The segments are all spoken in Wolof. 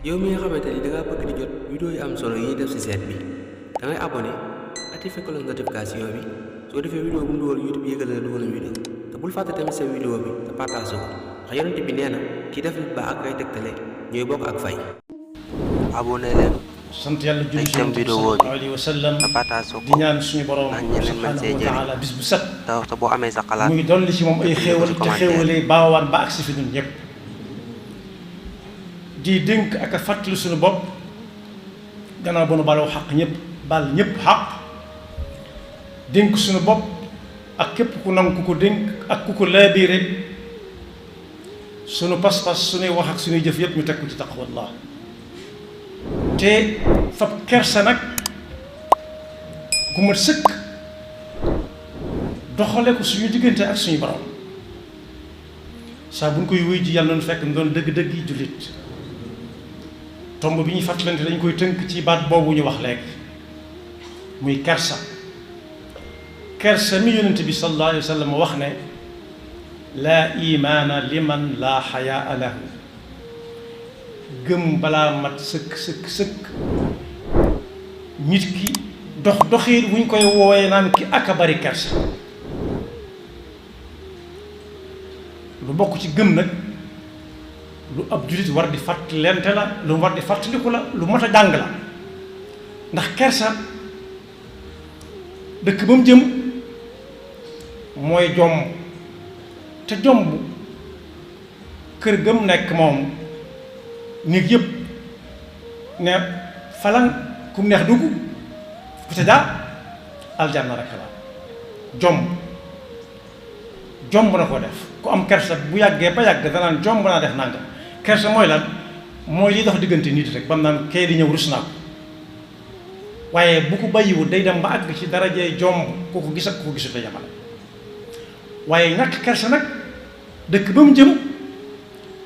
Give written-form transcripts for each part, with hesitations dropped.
yow mi nga xamante ni da ngaa bëgg di jot vidéo yi am solo yi ñuy def ci site bi da ngay abonné activé cloche notification bi soo defee vidéo bu mu dugal YouTube yëgal na dugal na vidéo te bul fàtte tamit sa vidéo bi te partage ko ndax yonent bi nee na ki def lu baax ak ay tegtale ñooy bokk ak fay. abonné leen. sant yàlla julli ci vidéo bi alayhi wa sallam te partage ko di ñaan suñu borom ndax ñeneen mën see subhanahu wa taala bis bu set te boo amee sa xalaat muy dolli ci moom ay xéewal te xéewalee baawaan ba agsi fi ñun ñëpp di dénk ak a fàttali suñu bopp gannaaw ba nu baloo xaq ñëpp bal ñëpp xaq dénk suñu bopp ak képp ku nangu ku ko dénk ak ku ko laabiire suñu pas-pas suñuy wax ak suñuy jëf yëpp ñu teg ko ci taqwallah te fab kersa nag gu mat sëkk doxale ko suñu diggante ak suñu borom saa bu ñu koy wuy ji yàlla noonu fekk doon dëgg-dëgg yi jullit tomb bi ñuy fàttalante dañ koy tënk ci baat boobu ñu wax léegi muy kersa kersa mi yonent bi sallallahu alayhi wa sallam wax ne laa imaana liman laa xayaa lahu gëm balaa mat sëkk nit ki doxiir bu ñu koy woowee naan ki ak a bari kersa lu bokk ci gëm nag lu ab jullit war di fàttalente la lu war di fàttaliku la lu mat a jàng la ndax kersa dëkk ba mu jëm mooy jomb te jomb kër gëm nekk moom néeg yëpp ne falan ku mu neex dugg ku ca daa aljanna rek la jomb na ko def ku am kersa bu yàggee ba yàgg danaan jomb naa def nangam kersa mooy lan mooy li dox diggante nit rek bam naan kay di ñëw rus naa ko waaye bu ko bàyyiwul day dem ba àgg ci darajee jomb ku ko gis ak ku ko gisut la yamale waaye ñàkk kersa nag dëkk ba mu jëm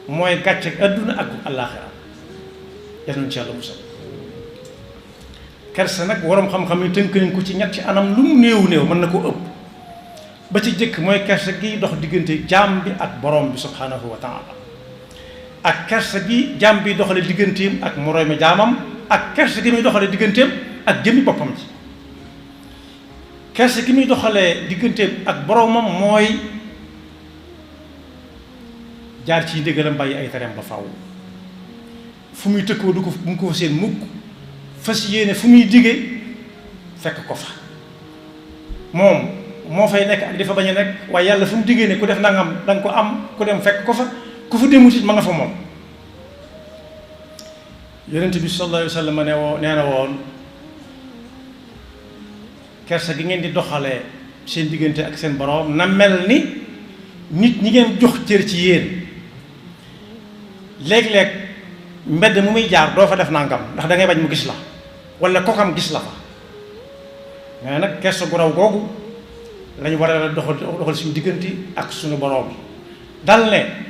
mooy gàcce ak adduna ak àllaaxira yal nañu ci yàlla musal kersa nag waroom xam-xam yi tënk nañ ko ci ñetti anam lu mu néew mën na koo ëpp ba ci jëkk mooy kersa gi dox diggante jaam bi ak borom bi subhanahu wa taala ak kersa gi jaam bi doxale digganteem ak moroomi jaamam ak kersa gi muy doxale digganteem ak jëmmi boppam ci kersa gi muy doxalee digganteem ak boromam mooy jaar ci ndigalam bàyyi ay tereem ba faaw fu muy tëkkoo du ko bu mu ko fa seen mukk fas yéene fu muy digee fekk ko fa moom moo fay nekk ak dafa bañ a nekk waaye yàlla fu mu diggee ne ku def nangam danga ko am ku dem fekk ko fa ku fa demut it ma nga fa moom yonent bi sallallahu alayhi wa sallam nee na woon kersa gi ngeen di doxalee seen diggante ak seen borom na mel ni nit ñi ngeen jox cër ci yéen léeg-léeg mbedd mu muy jaar doo fa def nangam ndax da ngay bañ mu gis la wala kokam gis la fa mais nag kersa gu raw googu lañu war a doxal suñu diggante ak suñu borom dal ne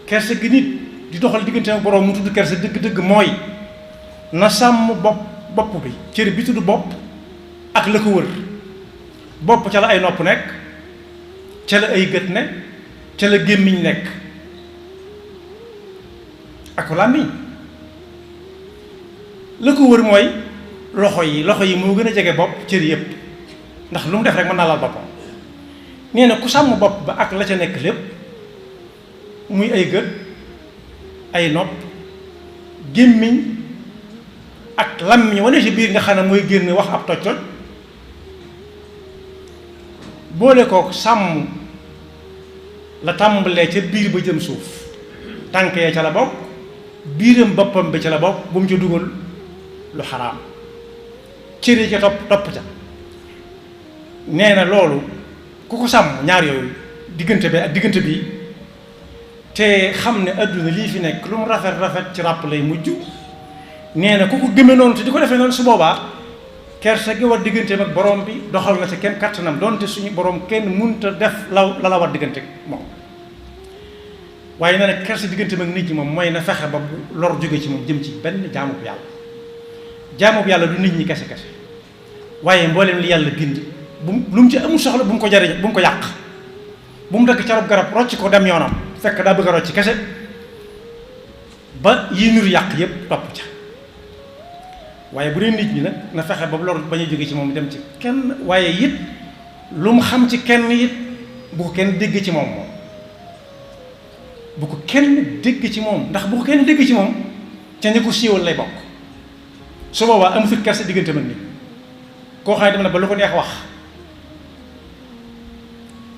kersa gi nit di doxal diggante ak borom mu tudd kersa dëgg-dëgg mooy na sàmm bopp bi cër bi tudd bopp ak la ko wër bopp ca la ay nopp nekk ca la ay gët ne ca la gémmiñ nekk ak làmmiñ la ko wër mooy loxo yi moo gën a jege bopp cër yépp ndax lu mu def rek mën naa laal boppam nee na ku sàmm bopp ba ak la ca nekk lépp muy ay gët ay nopp gémmiñ ak làmmiñ wane ci biir nga xam ne mooy génn wax ab toj-toj boole ko sàmm la tàmbalee ca biir ba jëm suuf tànk yee ca la bokk biiram boppam bi ca la bokk bu mu ca dugal lu xaraam cër yi ca topp ca nee na loolu ku ko sàmm ñaar yooyu diggante bi ak diggante bi te xam ne adduna lii fi nekk lu mu rafet ci ràpp lay mujj nee na ku ko gëmee noonu te di ko defee noonu su boobaa kersa gi war digganteem ak borom bi doxal na ca kenn kattanam doonte suñu borom kenn munta def la war diggante moom waaye nee na kersa digganteem ak nit ñi moom mooy na fexe ba bu lor jóge ci moom jëm ci benn jaamu bu yàlla du nit ñi kese waaye mboolem li yàlla bind lu mu ci amul soxla bu mu ko jariñ bu mu ko yàq bu mu dëkk carub garab rocc ko dem yoonam fekk daa bëgg a rocc kese ba yi nur yàq yépp topp ca waaye bu dee nit ñi nag na fexe ba lor bañ a jóge ci moom dem ci kenn waaye it lu mu xam ci kenn it bu ko kenn dégg ci moom bu ko kenn dégg ci moom ndax bu ko kenn dégg ci moom ca ñi ko siiwal lay bokk su boobaa amu fi kersa diggante mag nit koo xam ne dem na ba lu ko neex wax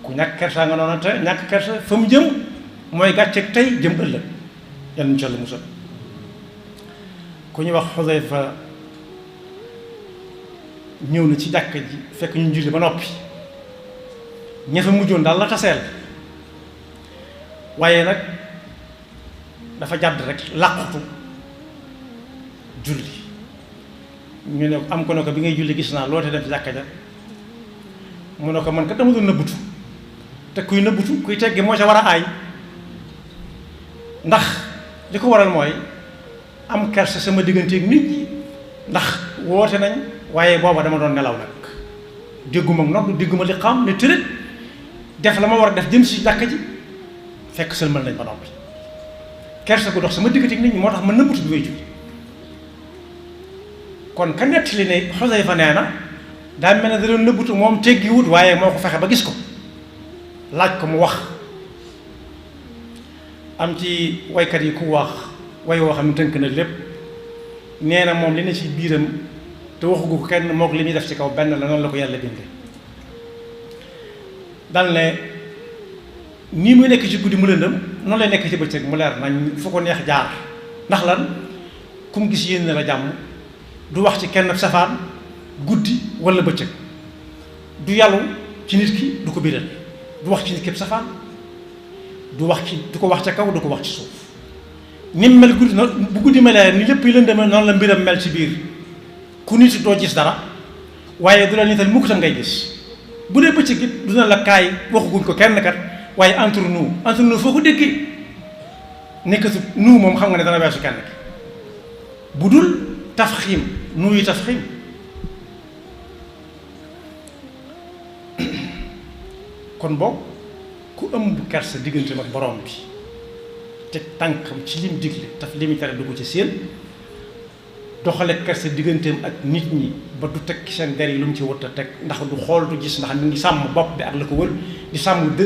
ku ñàkk kersa nga noonu te ñàkk kersa fa mu jëm mooy gàcceeg tey jëm ëllëg yàlla insha Allah musal ku ñuy wax Xudayfa ñëw na ci jàkka ji fekk ñu julli ba noppi ña fa mujjoon daal la taseel waaye nag dafa jàdd rek làqutu julli ñu ne am ko ne ko bi ngay julli gis naa loo te dem ci jàkka ja mu ne ko man kat dama doon nëbbutu te kuy nëbbutu kuy teggi moo ca war a aay ndax li ko waral mooy am kersa sama digganteeg nit ñi ndax woote nañ waaye booba dama doon nelaw nag dégguma nodd dégguma li xam ne tërët def la ma war a def jëm si jàkka ji fekk sëlmal nañ ba noppi kersa gu dox sama digganteeg nit ñi moo tax ma nëbbutu bi may julli kon ka nettali ne Xudayfa nee na daa mel ne da doon nëbbutu moom teggiwut waaye moo ko fexe ba gis ko laaj ko mu wax am ci waykat yi ku wax way woo xam ne tënk na lépp nee na moom li ne ci biiram te waxugu ko kenn mook li muy def ci kaw benn la noonu la ko yàlla bindee dal ne nii muy nekk ci guddi mu lëndëm noonu lay nekk ci bëccëg mu leer nañ fu ko neex jaar ndax lan ku mu gis yéen la jàmm du wax ci kenn safaan guddi wala bëccëg du yàllu ci nit ki du ko biral du wax ci nit képp safaan du ko wax ca kaw du ko wax ci suuf ni mu mel guddi noonu bu guddi melee ni lépp yi lëndëm noonu la mbiram mel ci biir ku nit doo gis dara waaye du la nital mukk tam ngay gis bu dee bëccëg it du na la kaay waxuguñ ko kenn kat waaye entre nous foo ko déggee nekkatu nous moom xam nga ne dana weesu kenn ki bu dul tafxiim nous yi tafxiim kon boog ku ëmb kersa diggante ak borom bi te tànkam ci lim digle taf li mu tere du ko ci seen doxale kersa digganteem ak nit ñi ba du teg seen der yi lu mu ci wut a teg ndax du xool du gis ndax mi ngi sàmm bopp bi ak la ko wër di sàmm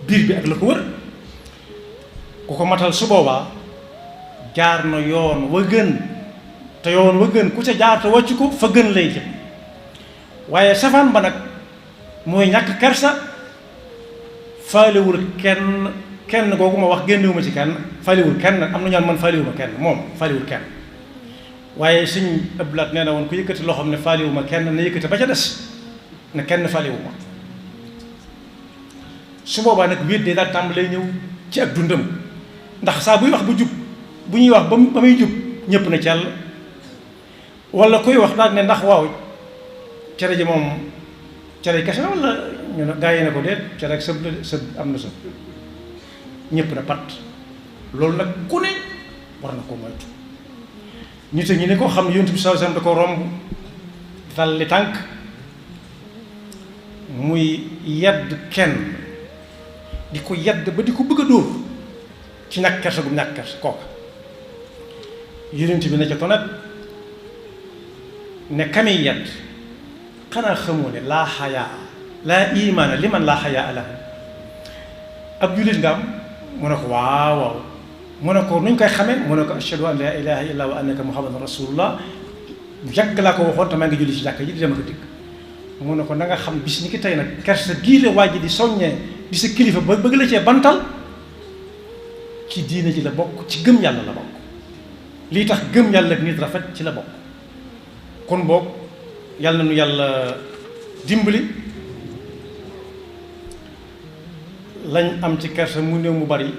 biir bi ak la ko wër ku ko matal su boobaa jaar na yoon wa gën te yoon wa gën ku ca jaar te wàcc ko fa gën lay jëm waaye safaan ba nag mooy ñàkk kersa faalewul kenn googu ma wax génnewuma ci kenn faalewul kenn am na ñoon man faalewuma kenn moom faalewul kenn waaye suñ ëblaat nee na woon ku yëkkati loxoom ne faalewuma kenn na yëkkati ba ca des ne kenn faalewuma su boobaa nag wéet dee daal tàmbalee ñëw ci ak dundam ndax saa buy wax bu jub bu ñuy wax ba muy jub ñëpp na ci yàlla wala kuy wax daal ne ndax waaw cere ji moom cere kese la wala ñu ne gaa yi ne ko déet cere ak sëb la sëb am na sëb ñëpp na pat loolu nag ku ne war na ko moytu nit ñi ne ko xam ne Yonent bi sallallahu alayhi wasallam da ko romb dal li tànk muy yedd kenn di ko yedd ba di ko bëgg a dóor ci ñàkk kersa gu ñàkk kersa kooka Yonent bi ne ca tonet ne kamiy yedd xanaa xamoo ne laa xayaa laa imaana li man laa xayaa lahu ab jullit nga am mu ne ko waaw mu ne ko nuñ koy xamee mu ne ko ashhadu an laa ilaha illa wa annaka muhammadan rasulullah jàkk laa ko waxoon te maa ngi julli ci jàkk ji di dem ko dikk mu ne ko na nga xam bis ni ki tey nag kersa gii la waa ji di soññee di sa kilifa ba bëgg la cee bantal ci diine ji la bokk ci gëm yàlla la bokk lii tax gëm yàlla ak nit rafet ci la bokk kon boog yàlla nu yàlla dimbali lañ am ci kersa mu néew mu bari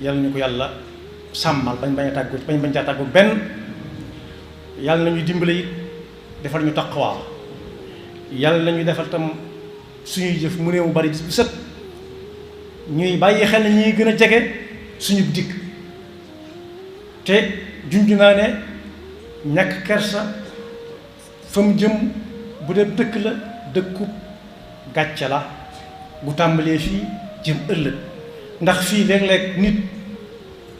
yàlla ñu ko yàlla sàmmal bañ caa tàggu benn yàlla nañu dimbali it defal ñu taqwa yàlla nañu defal tam suñuy jëf mu néew mu bari bis bu set ñuy bàyyi xel ne ñuy gën a jege suñu dikk te junj naa ne ñàkk kersa fa mu jëm bu dee dëkk la dëkku gàcce la bu tàmbalee fii jëm ëllëg ndax fii léeg-léeg nit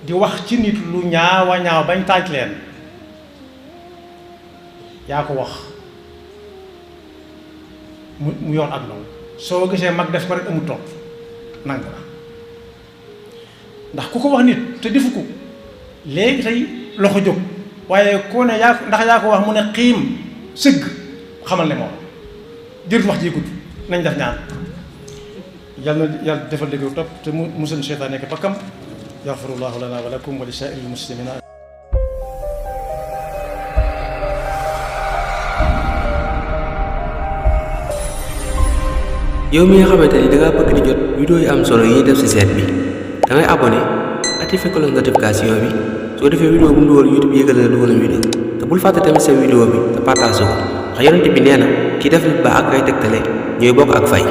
di wax ci nit lu ñaawa ñaaw bañ taaj leen yaa ko wax mu yoon ak noonu soo gisee mag def ko rek amul tontu nangu na ndax ku ko wax nit te defu ko léegi tey loxo jóg waaye koo ne yaa ndax yaa ko wax mu ne xiim sëgg xamal ne moom jërut wax ji gudd nañ def ñaan yàlla na yàlla defal dégg topp te mu musal seytaan nekk bakkam yaxfirullahu lana wa lakum wa li saa'iril muslimina. yow mi nga xamante ni dangaa bëgg di jot vidéo yu am solo yi def ci site bi dangay abonné activé cloche notification bi soo defee vidéo bu mu dugal YouTube yëgal na dugal na vidéo te bul fàtte tamit sa vidéo bi te partage ko ndax yonent bi nee na ki def nit baax ak ay tegtale ñooy bokk ak fay.